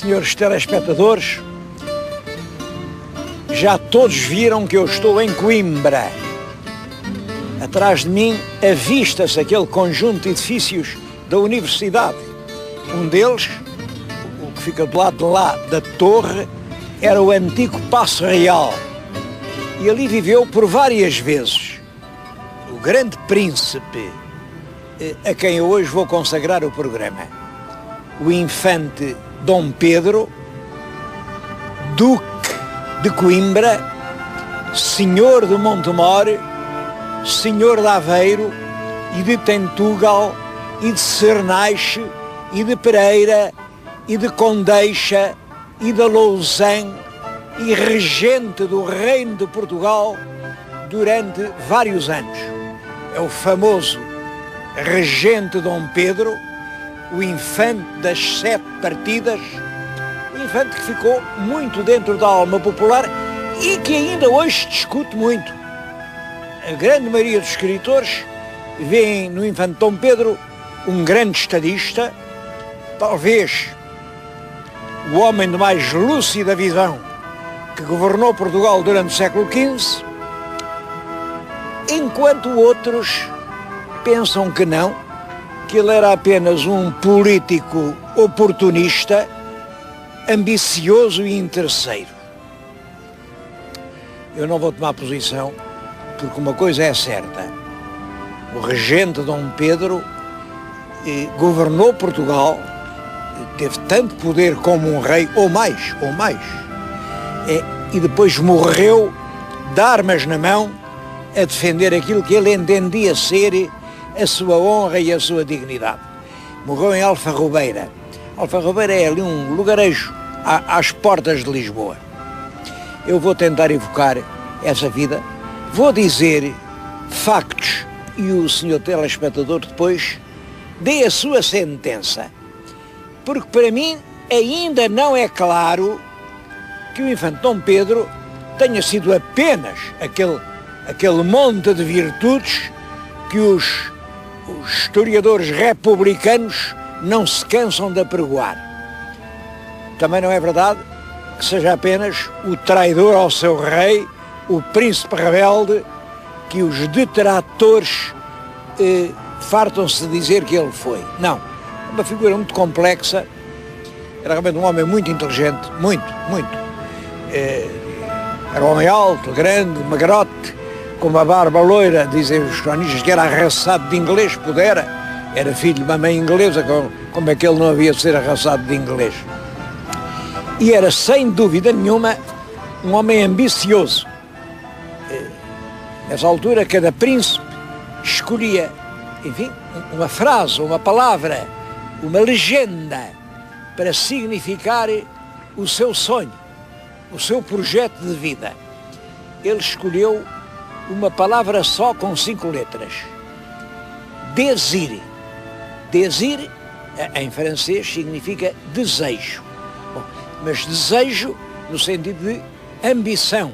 senhores telespectadores, já todos viram que eu estou em Coimbra. Atrás de mim avista-se aquele conjunto de edifícios da universidade. Um deles, o que fica do lado de lá da torre, era o antigo Paço Real. E ali viveu por várias vezes o grande príncipe a quem eu hoje vou consagrar o programa. O infante Dom Pedro, Duque de Coimbra, Senhor de Montemor, Senhor de Aveiro e de Tentugal e de Cernache e de Pereira e de Condeixa e de Lousã e regente do Reino de Portugal durante vários anos. É o famoso regente Dom Pedro, o infante das 7 partidas, um infante que ficou muito dentro da alma popular e que ainda hoje se discute muito. A grande maioria dos escritores veem no infante Dom Pedro um grande estadista, talvez o homem de mais lúcida visão que governou Portugal durante o século XV, enquanto outros pensam que não, que ele era apenas um político oportunista, ambicioso e interesseiro. Eu não vou tomar posição, porque uma coisa é certa: o regente Dom Pedro governou Portugal, teve tanto poder como um rei, ou mais, e depois morreu de armas na mão a defender aquilo que ele entendia ser a sua honra e a sua dignidade. Morreu em Alfarrobeira. Alfarrobeira é ali um lugarejo às portas de Lisboa. Eu vou tentar evocar essa vida, vou dizer factos e o senhor telespectador depois dê a sua sentença, porque para mim ainda não é claro que o infante Dom Pedro tenha sido apenas aquele monte de virtudes que os historiadores republicanos não se cansam de apregoar. Também não é verdade que seja apenas o traidor ao seu rei, o príncipe rebelde, que os detratores fartam-se de dizer que ele foi. Não, uma figura muito complexa, era realmente um homem muito inteligente, muito. Era um homem alto, grande, magrote, com uma barba loira, dizem os cronistas que era arraçado de inglês, era filho de uma mãe inglesa, como é que ele não havia de ser arraçado de inglês? E era, sem dúvida nenhuma, um homem ambicioso. Nessa altura, cada príncipe escolhia, enfim, uma frase, uma palavra, uma legenda para significar o seu sonho, o seu projeto de vida. Ele escolheu uma palavra só com 5 letras. Désir. Désir, em francês, significa desejo. Bom, mas desejo no sentido de ambição,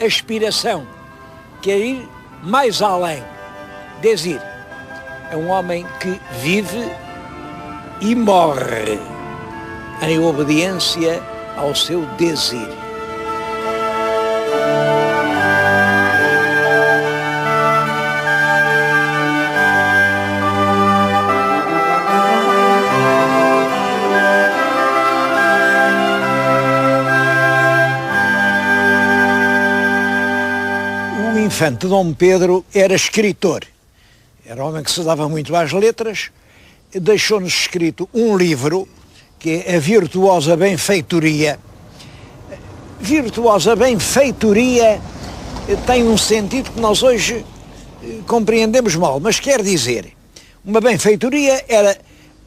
aspiração, quer ir mais além. Désir é um homem que vive e morre em obediência ao seu désir. O infante Dom Pedro era escritor, era um homem que se dava muito às letras, deixou-nos escrito um livro que é a Virtuosa Benfeitoria. Virtuosa Benfeitoria tem um sentido que nós hoje compreendemos mal, mas quer dizer, uma benfeitoria era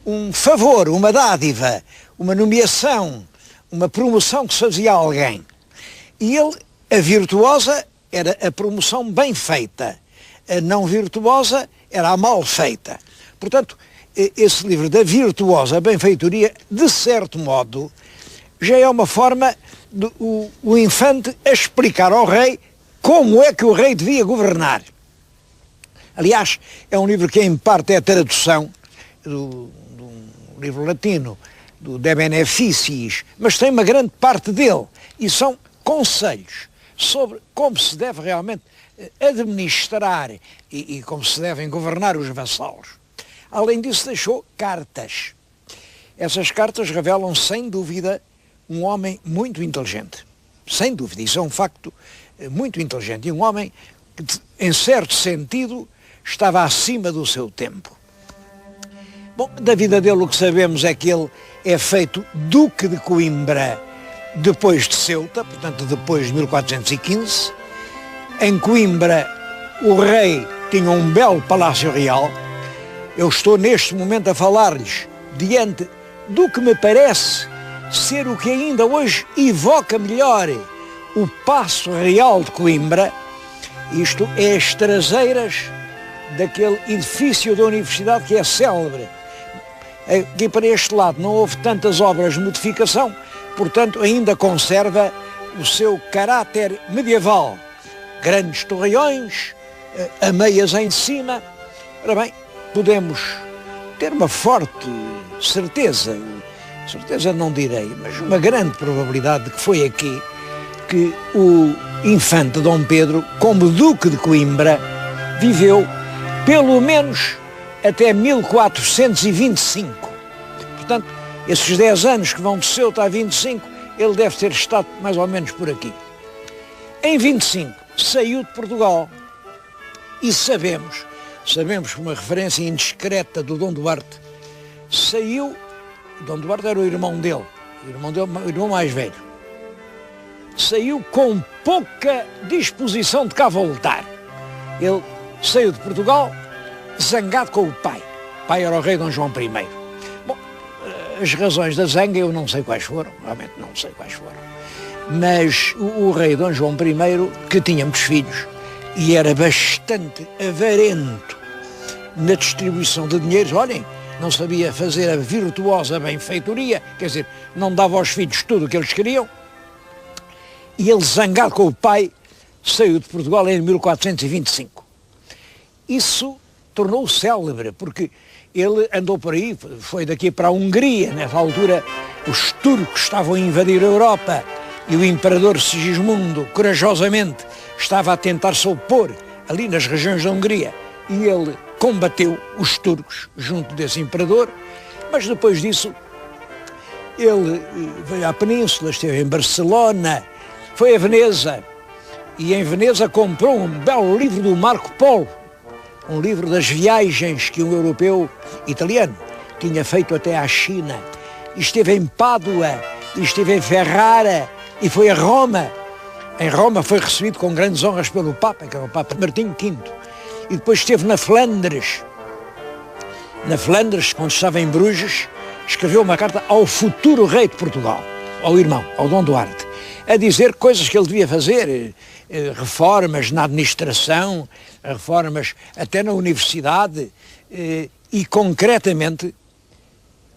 um favor, uma dádiva, uma nomeação, uma promoção que se fazia a alguém. E a virtuosa era a promoção bem feita, a não virtuosa era a mal feita. Portanto, esse livro da Virtuosa Benfeitoria, de certo modo, já é uma forma o infante a explicar ao rei como é que o rei devia governar. Aliás, é um livro que em parte é a tradução do livro latino De Beneficiis, mas tem uma grande parte dele, e são conselhos sobre como se deve realmente administrar e como se devem governar os vassalos. Além disso, deixou cartas. Essas cartas revelam, sem dúvida, um homem muito inteligente. Sem dúvida, isso é um facto muito inteligente. E um homem que, em certo sentido, estava acima do seu tempo. Bom, da vida dele o que sabemos é que ele é feito Duque de Coimbra depois de Ceuta, portanto depois de 1415. Em Coimbra o rei tinha um belo palácio real. Eu estou neste momento a falar-lhes diante do que me parece ser o que ainda hoje evoca melhor o Paço Real de Coimbra. Isto é as traseiras daquele edifício da universidade que é célebre. Aqui para este lado não houve tantas obras de modificação, portanto ainda conserva o seu caráter medieval. Grandes torreões, ameias em cima. Ora bem, podemos ter uma forte certeza não direi, mas uma grande probabilidade de que foi aqui que o infante Dom Pedro, como Duque de Coimbra, viveu pelo menos até 1425. Portanto, esses 10 anos que vão de Ceuta a 25, ele deve ter estado mais ou menos por aqui. Em 25, saiu de Portugal e sabemos por uma referência indiscreta do Dom Duarte, Dom Duarte era o irmão dele, o irmão mais velho. Saiu com pouca disposição de cá voltar. Ele saiu de Portugal zangado com o pai. O pai era o rei Dom João I. Bom, as razões da zanga eu não sei quais foram, realmente não sei quais foram. Mas o rei Dom João I, que tinha muitos filhos e era bastante avarento na distribuição de dinheiros, olhem, não sabia fazer a virtuosa benfeitoria, quer dizer, não dava aos filhos tudo o que eles queriam, e ele, zangado com o pai, saiu de Portugal em 1425. Isso tornou-o célebre, porque ele andou por aí, foi daqui para a Hungria. Nessa altura os turcos estavam a invadir a Europa e o imperador Sigismundo, corajosamente, estava a tentar se opor ali nas regiões da Hungria, e ele combateu os turcos junto desse imperador. Mas depois disso ele veio à Península, esteve em Barcelona, foi a Veneza, e em Veneza comprou um belo livro do Marco Polo, um livro das viagens que um europeu italiano tinha feito até à China. E esteve em Pádua, e esteve em Ferrara, e foi a Roma. Em Roma foi recebido com grandes honras pelo Papa, que era o Papa Martinho V. E depois esteve na Flandres. Na Flandres, quando estava em Bruges, escreveu uma carta ao futuro rei de Portugal, ao irmão, ao Dom Duarte, a dizer coisas que ele devia fazer, reformas na administração, reformas até na universidade, e concretamente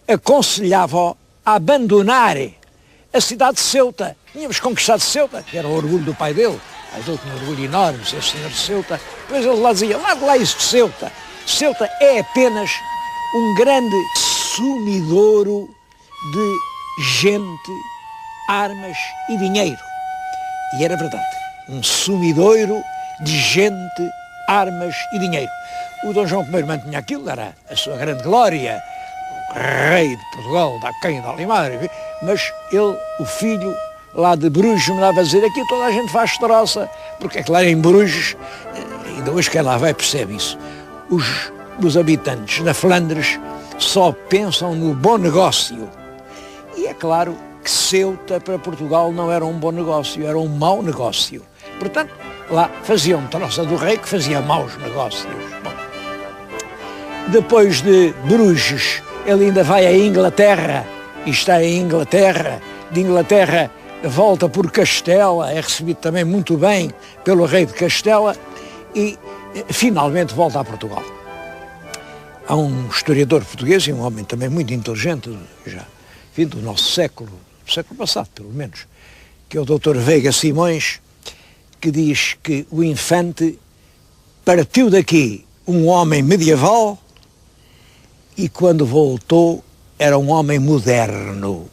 aconselhava-o a abandonar a cidade de Ceuta. Tínhamos conquistado Ceuta, que era o orgulho do pai dele. O pai dele tinha um orgulho enorme, ser senhor de Ceuta. Depois ele lá dizia, larga lá isso de Ceuta. Ceuta é apenas um grande sumidouro de gente, armas e dinheiro. E era verdade, um sumidouro de gente, armas e dinheiro. O Dom João I mantinha aquilo, era a sua grande glória, o rei de Portugal, da Canha da Limar, mas ele, o filho lá de Bruges, me dava a dizer, aqui toda a gente faz troça, porque é claro, em Bruges, ainda hoje quem lá vai percebe isso, os habitantes da Flandres só pensam no bom negócio. E é claro que Ceuta para Portugal não era um bom negócio, era um mau negócio. Portanto, lá faziam troça do rei que fazia maus negócios. Bom, depois de Bruges, ele ainda vai à Inglaterra, e está em Inglaterra. De Inglaterra volta por Castela, é recebido também muito bem pelo rei de Castela, e finalmente volta a Portugal. Há um historiador português, e um homem também muito inteligente, já vindo do nosso século passado, pelo menos, que é o Dr. Veiga Simões, que diz que o infante partiu daqui um homem medieval e quando voltou era um homem moderno.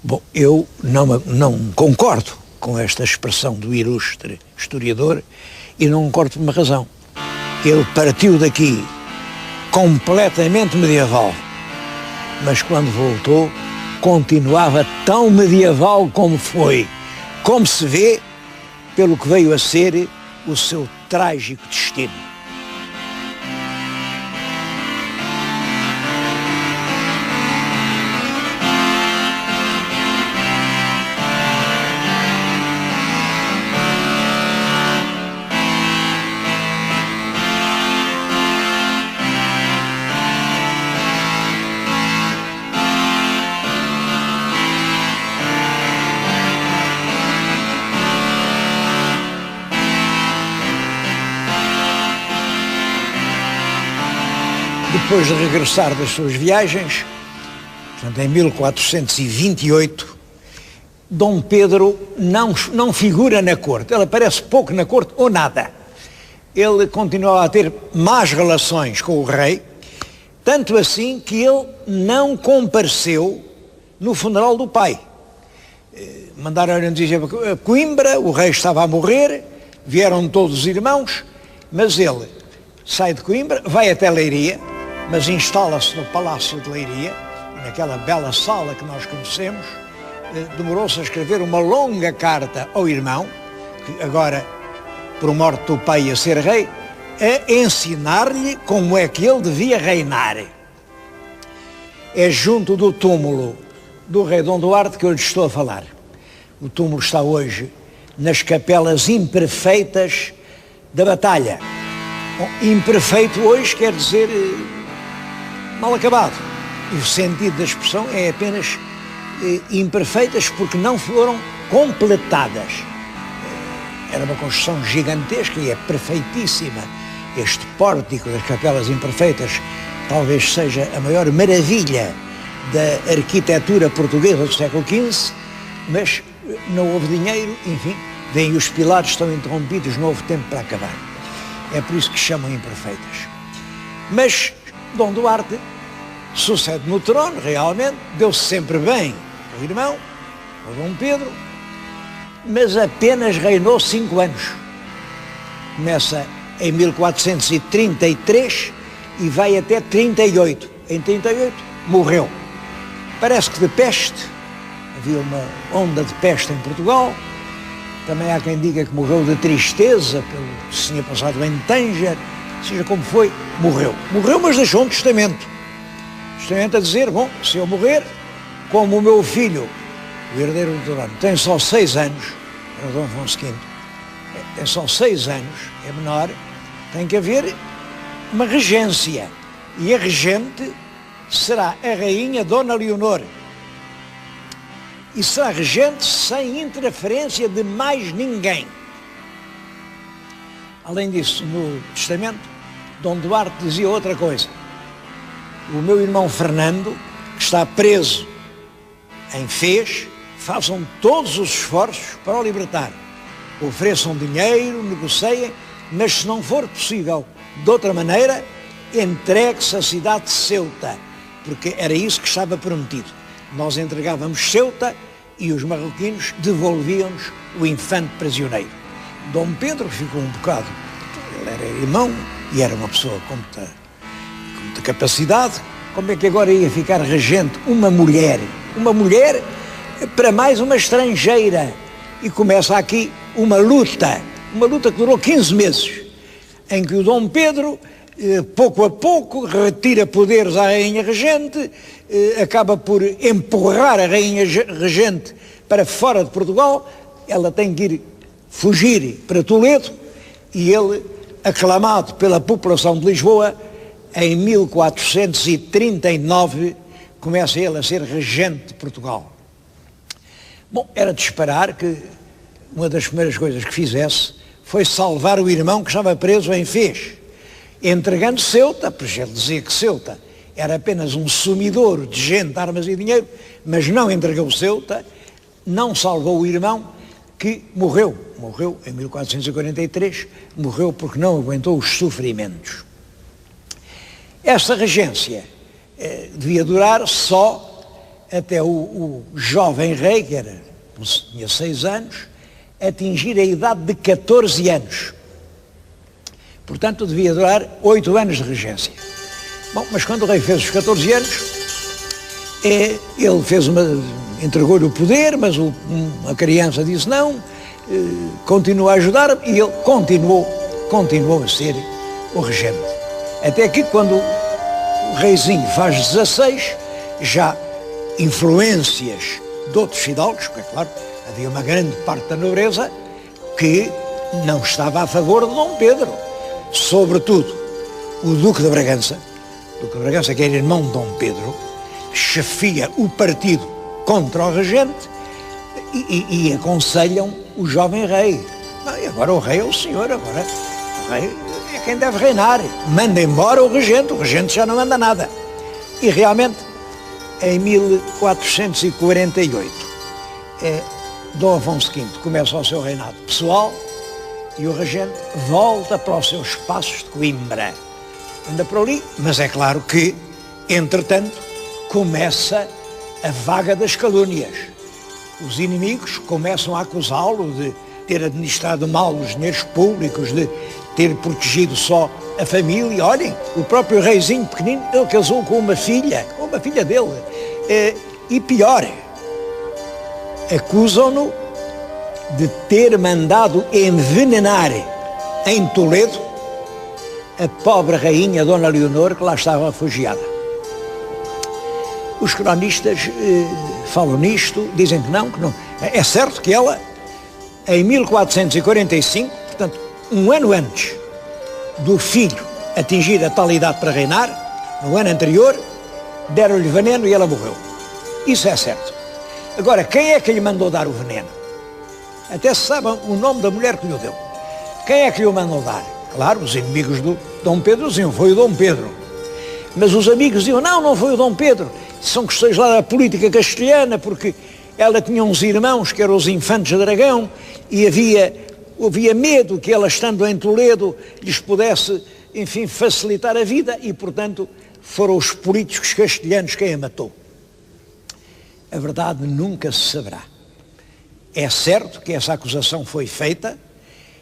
Bom, eu não concordo com esta expressão do ilustre historiador e não concordo por uma razão. Ele partiu daqui completamente medieval, mas quando voltou continuava tão medieval como foi, como se vê pelo que veio a ser o seu trágico destino. Depois de regressar das suas viagens, portanto, em 1428, Dom Pedro não figura na corte. Ele aparece pouco na corte ou nada. Ele continuava a ter más relações com o rei, tanto assim que ele não compareceu no funeral do pai. Mandaram-lhe dizer a Coimbra, o rei estava a morrer, vieram todos os irmãos, mas ele sai de Coimbra, vai até Leiria, mas instala-se no Palácio de Leiria, naquela bela sala que nós conhecemos. Demorou-se a escrever uma longa carta ao irmão, que agora, por morte do pai ia ser rei, a ensinar-lhe como é que ele devia reinar. É junto do túmulo do rei Dom Duarte que eu lhe estou a falar. O túmulo está hoje nas capelas imperfeitas da Batalha. Bom, imperfeito hoje quer dizer mal acabado. E o sentido da expressão é apenas imperfeitas porque não foram completadas. Era uma construção gigantesca e é perfeitíssima. Este pórtico das capelas imperfeitas talvez seja a maior maravilha da arquitetura portuguesa do século XV, mas não houve dinheiro, enfim, vêm os pilares, estão interrompidos, não houve tempo para acabar. É por isso que chamam imperfeitas. Mas Dom Duarte sucede no trono, realmente, deu-se sempre bem ao irmão, ao Dom Pedro, mas apenas reinou 5 anos. Começa em 1433 e vai até 38. Em 38 morreu. Parece que de peste, havia uma onda de peste em Portugal. Também há quem diga que morreu de tristeza pelo que se tinha passado em Tanger. Seja como foi, morreu. Morreu, mas deixou um testamento. Testamento a dizer, bom, se eu morrer, como o meu filho, o herdeiro do trono, tem só 6 anos, era Dom Afonso V, tem só 6 anos, é menor, tem que haver uma regência. E a regente será a rainha Dona Leonor. E será regente sem interferência de mais ninguém. Além disso, no testamento, Dom Duarte dizia outra coisa. O meu irmão Fernando, que está preso em Fez, façam todos os esforços para o libertar. Ofereçam dinheiro, negociem, mas se não for possível de outra maneira, entregue-se à cidade de Ceuta, porque era isso que estava prometido. Nós entregávamos Ceuta e os marroquinos devolviam-nos o infante prisioneiro. Dom Pedro ficou um bocado, ele era irmão e era uma pessoa com muita capacidade. Como é que agora ia ficar regente uma mulher para mais uma estrangeira? E começa aqui uma luta que durou 15 meses, em que o Dom Pedro, pouco a pouco, retira poderes à rainha regente, acaba por empurrar a rainha regente para fora de Portugal. Ela tem que fugir para Toledo e ele, aclamado pela população de Lisboa, em 1439 começa ele a ser regente de Portugal. Bom, era de esperar que uma das primeiras coisas que fizesse foi salvar o irmão que estava preso em Fez, entregando Ceuta, pois ele dizia que Ceuta era apenas um sumidouro de gente, armas e dinheiro, mas não entregou Ceuta, não salvou o irmão, que morreu em 1443, morreu porque não aguentou os sofrimentos. Esta regência devia durar só até o jovem rei, que tinha 6 anos, atingir a idade de 14 anos. Portanto, devia durar 8 anos de regência. Bom, mas quando o rei fez os 14 anos, ele entregou-lhe o poder, mas a criança disse não, continua a ajudar, e ele continuou a ser o regente. Até que quando o reizinho faz 16, já influências de outros fidalgos, porque, é claro, havia uma grande parte da nobreza que não estava a favor de Dom Pedro. Sobretudo, o Duque de Bragança, que era irmão de Dom Pedro, chefia o partido contra o regente e aconselham o jovem rei. E agora o rei é o senhor, agora o rei é quem deve reinar. Manda embora o regente já não manda nada. E realmente, em 1448, Dom Afonso V começa o seu reinado pessoal e o regente volta para os seus passos de Coimbra. Anda por ali, mas é claro que, entretanto, começa a vaga das calúnias. Os inimigos começam a acusá-lo de ter administrado mal os dinheiros públicos, de ter protegido só a família. Olhem, o próprio reizinho pequenino, ele casou com uma filha dele. E pior, acusam-no de ter mandado envenenar em Toledo a pobre rainha Dona Leonor, que lá estava refugiada. Os cronistas falam nisto, dizem que não. É certo que ela, em 1445, portanto, um ano antes do filho atingir a tal idade para reinar, no ano anterior, deram-lhe veneno e ela morreu. Isso é certo. Agora, quem é que lhe mandou dar o veneno? Até se sabe o nome da mulher que lhe deu. Quem é que lhe o mandou dar? Claro, os inimigos do Dom Pedro diziam, foi o Dom Pedro. Mas os amigos diziam, não foi o Dom Pedro. São questões lá da política castelhana, porque ela tinha uns irmãos que eram os infantes de Aragão e havia medo que ela, estando em Toledo, lhes pudesse, enfim, facilitar a vida e, portanto, foram os políticos castelhanos quem a matou. A verdade nunca se saberá. É certo que essa acusação foi feita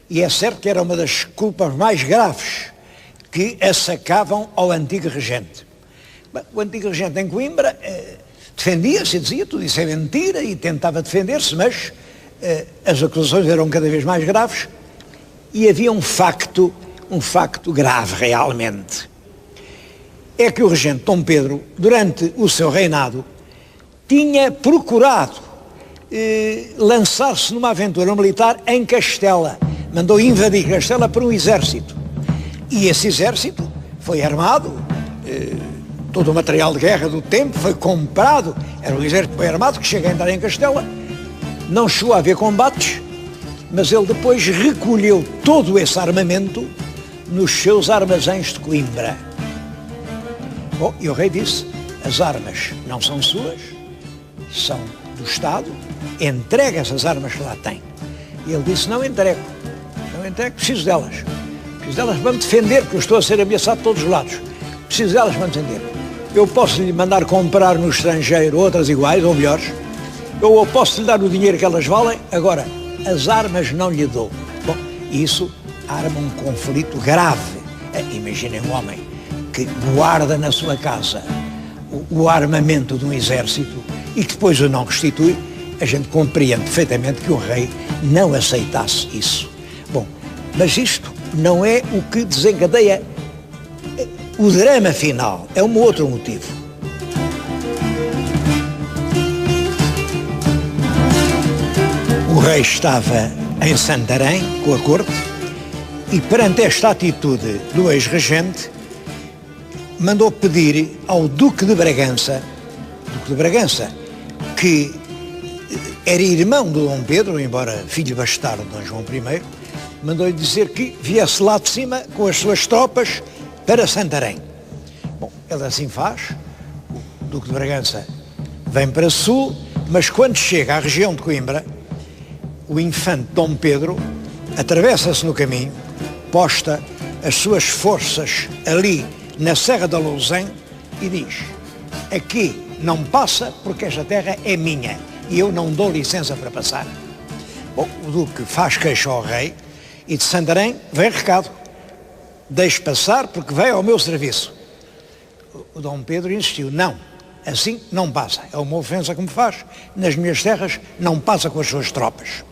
e é certo que era uma das culpas mais graves que assacavam ao antigo regente. O antigo regente em Coimbra defendia-se e dizia tudo isso é mentira e tentava defender-se, mas as acusações eram cada vez mais graves e havia um facto grave realmente. É que o regente Dom Pedro, durante o seu reinado, tinha procurado lançar-se numa aventura militar em Castela. Mandou invadir Castela por um exército. E esse exército foi armado, todo o material de guerra do tempo foi comprado, era um exército bem armado que chega a entrar em Castela, não chegou a haver combates, mas ele depois recolheu todo esse armamento nos seus armazéns de Coimbra. Bom, e o rei disse, as armas não são suas, são do Estado, entrega essas armas que lá tem. E ele disse, não entrego, preciso delas para me defender, porque eu estou a ser ameaçado de todos os lados. Preciso delas para me defender. Eu posso lhe mandar comprar no estrangeiro outras iguais ou melhores, eu posso lhe dar o dinheiro que elas valem, agora, as armas não lhe dou. Bom, isso arma um conflito grave. Imaginem um homem que guarda na sua casa o armamento de um exército e que depois o não restitui, a gente compreende perfeitamente que o rei não aceitasse isso. Bom, mas isto não é o que desencadeia o drama final, é um outro motivo. O rei estava em Santarém com a corte e perante esta atitude do ex-regente mandou pedir ao Duque de Bragança, que era irmão de Dom Pedro, embora filho bastardo de Dom João I, mandou-lhe dizer que viesse lá de cima com as suas tropas para Santarém. Bom, ele assim faz, o Duque de Bragança vem para sul, mas quando chega à região de Coimbra, o infante Dom Pedro atravessa-se no caminho, posta as suas forças ali na Serra da Lousã e diz, aqui não passa porque esta terra é minha e eu não dou licença para passar. Bom, o duque faz queixa ao rei e de Santarém vem recado: deixe passar porque veio ao meu serviço. O Dom Pedro insistiu: não, assim não passa, é uma ofensa que me faz, nas minhas terras não passa com as suas tropas.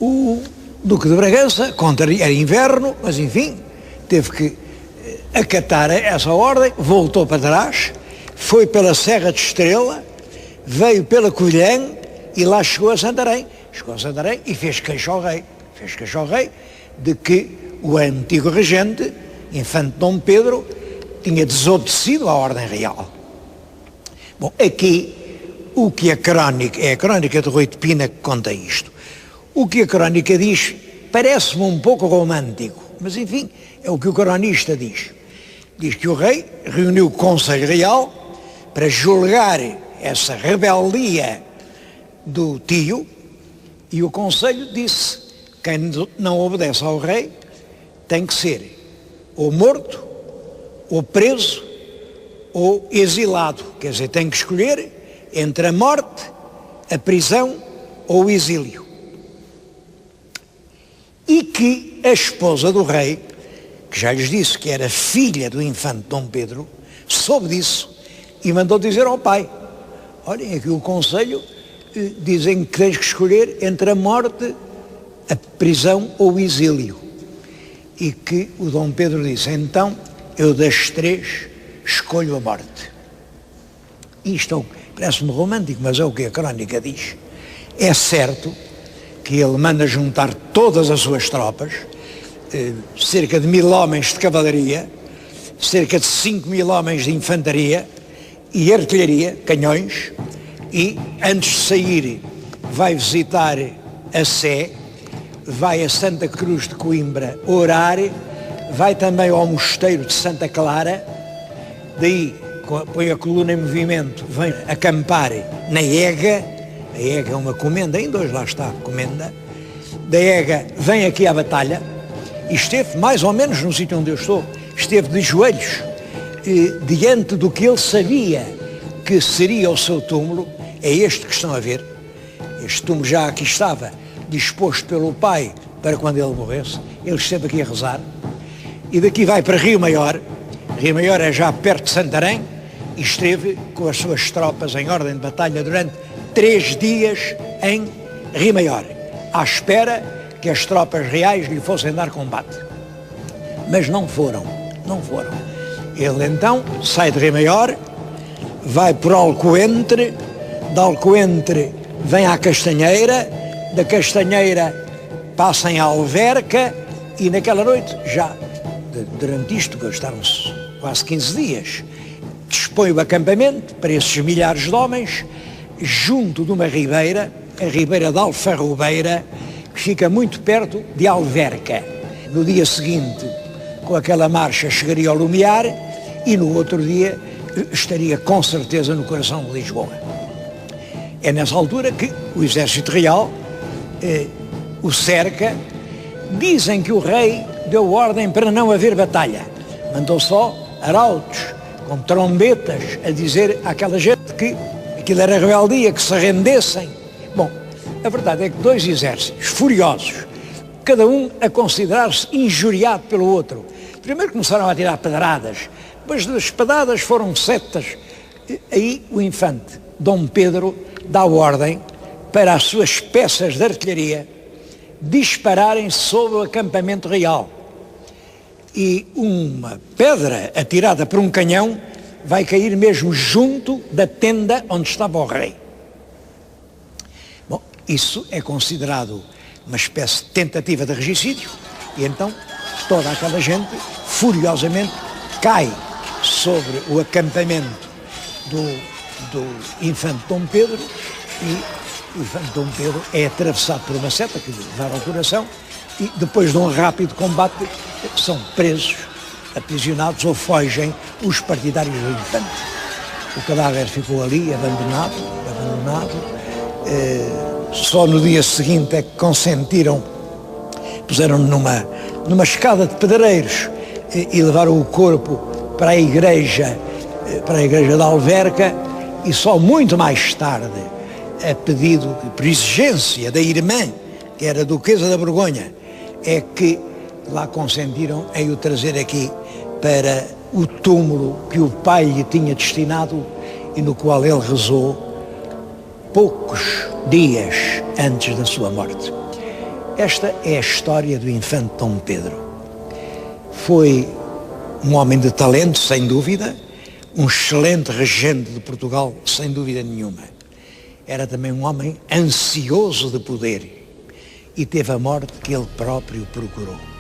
O Duque de Bragança, era inverno, mas enfim, teve que acatar essa ordem, voltou para trás, foi pela Serra de Estrela, veio pela Covilhã e lá chegou a Santarém. Chegou a Santarém e fez queixa ao rei. Fez queixa ao rei de que o antigo regente, infante Dom Pedro, tinha desobedecido à ordem real. Bom, aqui o que a crónica, é a crónica de Rui de Pina que conta isto. O que a crónica diz parece-me um pouco romântico, mas enfim, é o que o cronista diz. Diz que o rei reuniu o Conselho Real para julgar essa rebeldia do tio e o Conselho disse: quem não obedece ao rei tem que ser ou morto, ou preso, ou exilado. Quer dizer, tem que escolher entre a morte, a prisão ou o exílio. E que a esposa do rei, que já lhes disse que era filha do infante Dom Pedro, soube disso e mandou dizer ao pai: olhem, aqui o Conselho dizem que tens que escolher entre a morte, a prisão ou o exílio. E que o Dom Pedro disse: então, eu das três escolho a morte. Isto parece-me romântico, mas é o que a crónica diz. É certo que ele manda juntar todas as suas tropas, cerca de 1000 homens de cavalaria, cerca de 5000 homens de infantaria e artilharia, canhões, e antes de sair vai visitar a Sé, vai a Santa Cruz de Coimbra orar, vai também ao mosteiro de Santa Clara, daí põe a coluna em movimento, vem acampar na Ega. A Ega é uma comenda, ainda hoje lá está a comenda. Da Ega vem aqui à batalha e esteve mais ou menos no sítio onde eu estou, esteve de joelhos diante do que ele sabia que seria o seu túmulo. É este que estão a ver. Este túmulo já aqui estava, disposto pelo pai para quando ele morresse. Ele esteve aqui a rezar. E daqui vai para Rio Maior. Rio Maior é já perto de Santarém e esteve com as suas tropas em ordem de batalha durante 3 dias em Rio Maior, à espera que as tropas reais lhe fossem dar combate. Mas não foram. Ele então sai de Rio Maior, vai por Alcoentre, de Alcoentre vem à Castanheira, da Castanheira passa em Alverca e naquela noite, já durante isto, gastaram-se quase 15 dias, dispõe o acampamento para esses milhares de homens, junto de uma ribeira, a ribeira de Alfarrobeira, que fica muito perto de Alverca. No dia seguinte, com aquela marcha, chegaria ao Lumiar e no outro dia estaria com certeza no coração de Lisboa. É nessa altura que o exército real o cerca. Dizem que o rei deu ordem para não haver batalha. Mandou só arautos com trombetas a dizer àquela gente que aquilo era rebeldia, que se rendessem. Bom, a verdade é que 2 exércitos furiosos, cada um a considerar-se injuriado pelo outro, primeiro começaram a tirar pedradas, depois das pedradas foram setas. Aí o infante Dom Pedro dá ordem para as suas peças de artilharia dispararem sobre o acampamento real. E uma pedra atirada por um canhão vai cair mesmo junto da tenda onde estava o rei. Bom, isso é considerado uma espécie de tentativa de regicídio e então toda aquela gente furiosamente cai sobre o acampamento do infante Dom Pedro e o infante Dom Pedro é atravessado por uma seta que lhe leva ao coração e depois de um rápido combate são presos, aprisionados ou fogem os partidários do infante. O cadáver ficou ali abandonado. Só no dia seguinte é que consentiram, puseram numa escada de pedreiros e levaram o corpo para a igreja para a igreja da Alverca e só muito mais tarde, a pedido, por exigência da irmã, que era duquesa da Borgonha, é que lá consentiram em o trazer aqui para o túmulo que o pai lhe tinha destinado e no qual ele rezou poucos dias antes da sua morte. Esta é a história do infante Dom Pedro. Foi um homem de talento, sem dúvida, um excelente regente de Portugal, sem dúvida nenhuma. Era também um homem ansioso de poder e teve a morte que ele próprio procurou.